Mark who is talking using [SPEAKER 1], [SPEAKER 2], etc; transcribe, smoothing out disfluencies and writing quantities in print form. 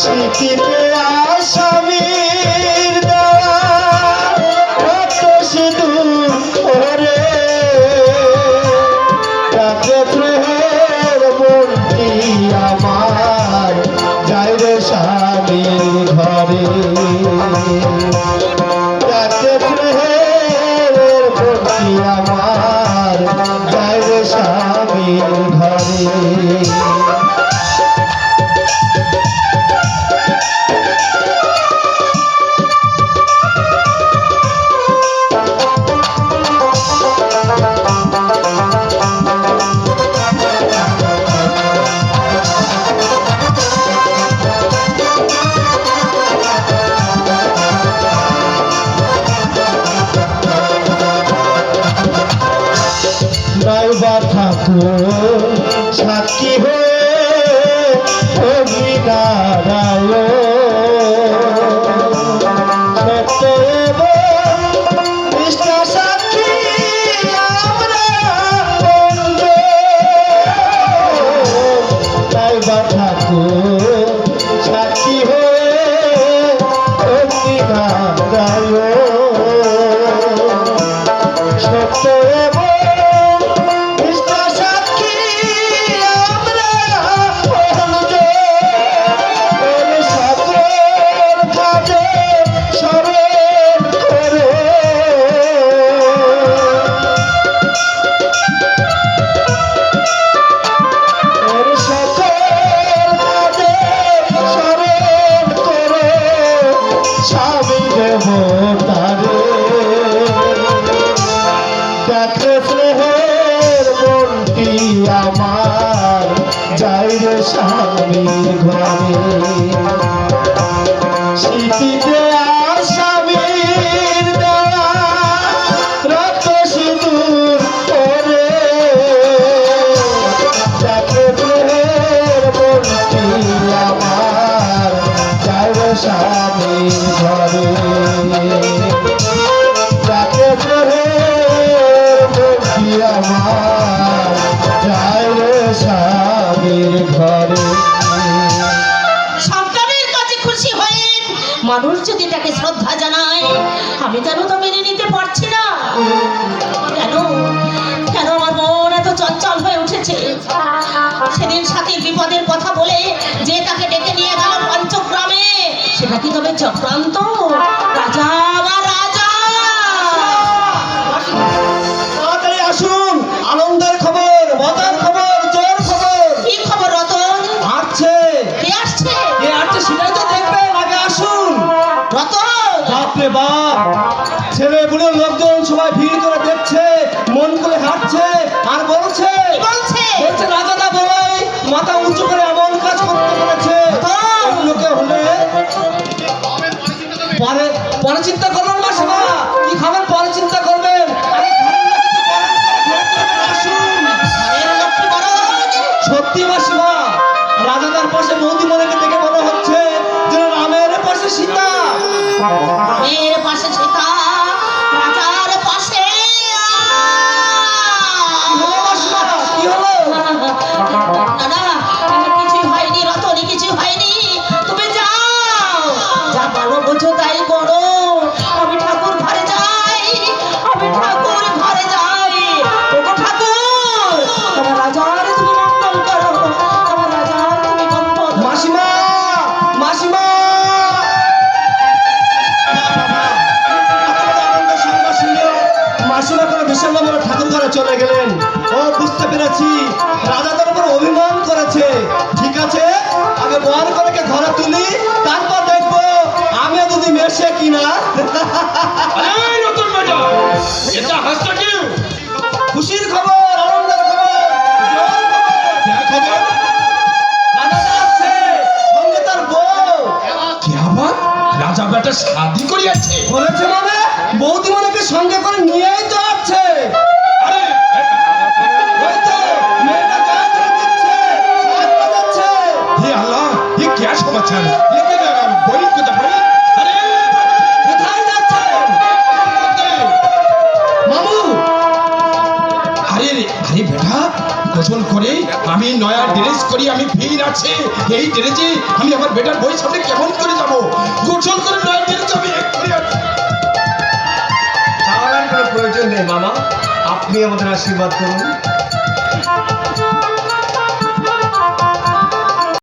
[SPEAKER 1] স্মৃতিতে আসামির দেওয়া কত সিঁদুর ওরে তাকে প্রেমের মনটি আমার যায় রে স্বামীর ঘরে তাকে প্রেমের মনটি আমার যায় রে স্বামীর ঘরে ঠাকুর সাক্ষী হয়ে অগ্নিনারায়ণ সত্য এবং নিষ্ঠা সাক্ষী আমরা তাই বা ঠাকুর সাক্ষী হয়ে অগ্নিনারায়ণ সত্য এবং আমার যাই রে স্বামীর ঘরে স্মৃতিতে আসামির দেওয়া রক্ত সিঁদুর ওরে যাকে প্রেমের মনটি আমার যাই রে স্বামীর ঘরে যাকে প্রেমের মনটি আমার স্বামীর ঘরে
[SPEAKER 2] সন্তানের কাছে খুশি হয়ে মানুষ যদি তাকে শ্রদ্ধা জানায় আমি যেন তো মেনে নিতে পারছি না কেন কেন আমার মন এত চঞ্চল হয়ে উঠেছে সেদিন সাথে বিপদের কথা বলে যে তাকে ডেকে নিয়ে গেল পঞ্চগ্রামে সেটা কি তবে চক্রান্ত রাজা আমার রাজা
[SPEAKER 1] তাড়াতাড়ি আসুন আনন্দের খবর মজার খবর জোর খবর
[SPEAKER 2] কি খবর রতন
[SPEAKER 1] আসছে
[SPEAKER 2] কে আসছে
[SPEAKER 1] সেটাই তো দেখবেন আগে আসুন
[SPEAKER 2] রতন
[SPEAKER 1] বাপরে বাপ ছেলে বুড়ো লোকজন সবাই ভিড় করে দেখছে মন করে হাঁটছে আর বলছে রাজাদা বলাই মাথা উঁচু করে এমন কাজ করতে পেরেছে লোকে হলে পরে চিন্তা করবেন মাসিমা কি খাবেন পরে চিন্তা করবেন সত্যি মাসিমা রাজাদার পাশে মৌদিমণিকে দেখে মনে হচ্ছে যে রামের পাশে সীতা
[SPEAKER 2] রামের পাশে সীতা রাজার পাশে
[SPEAKER 1] কি হলো
[SPEAKER 2] না কিছুই হয়নি রতনী কিছু হয়নি তুমি যাও যা বলো বুঝো তাই করো আমি ঠাকুর ঘরে যাই ওগো ঠাকুর আমার রাজার তুমি মঙ্গল করো আমার রাজার তুমি মঙ্গল
[SPEAKER 1] মাসিমা মাসিমা কোনো বিশাল নামের ঠাকুর ঘরে চলে গেলেন ও বুঝতে পেরেছি রাজাদের উপর অভিমান করেছে ঠিক আছে আগে বর করে ঘরে তুলি তারপর দেখবো আমিও যদি মেশে কিনা খুশির খবর আনন্দের খবর সঙ্গে তার বউ
[SPEAKER 3] রাজা বেটা শাদি করিয়াছে
[SPEAKER 1] বলেছে মানে বৌদি মনেকে সঙ্গে করে নিয়েই তো আসছে
[SPEAKER 3] समाचार लेकिन बड़ी को तो बड़ी अरे
[SPEAKER 1] কোথায় যাচ্ছেন মামু
[SPEAKER 3] अरे अरे बेटा गोसल করে করে আমি নয়া ড্রেস করি, আমি ভিড় আছে এই ড্রেসে আমি আমার বেটার বই সামনে কেমন করে যাব? গোসল করে নয়া ড্রেস আমি এক্ষুনি আসছি।
[SPEAKER 1] যাওয়ার আর কোনো প্রয়োজন নেই মামা, আপনি আমাদের আশীর্বাদ করুন।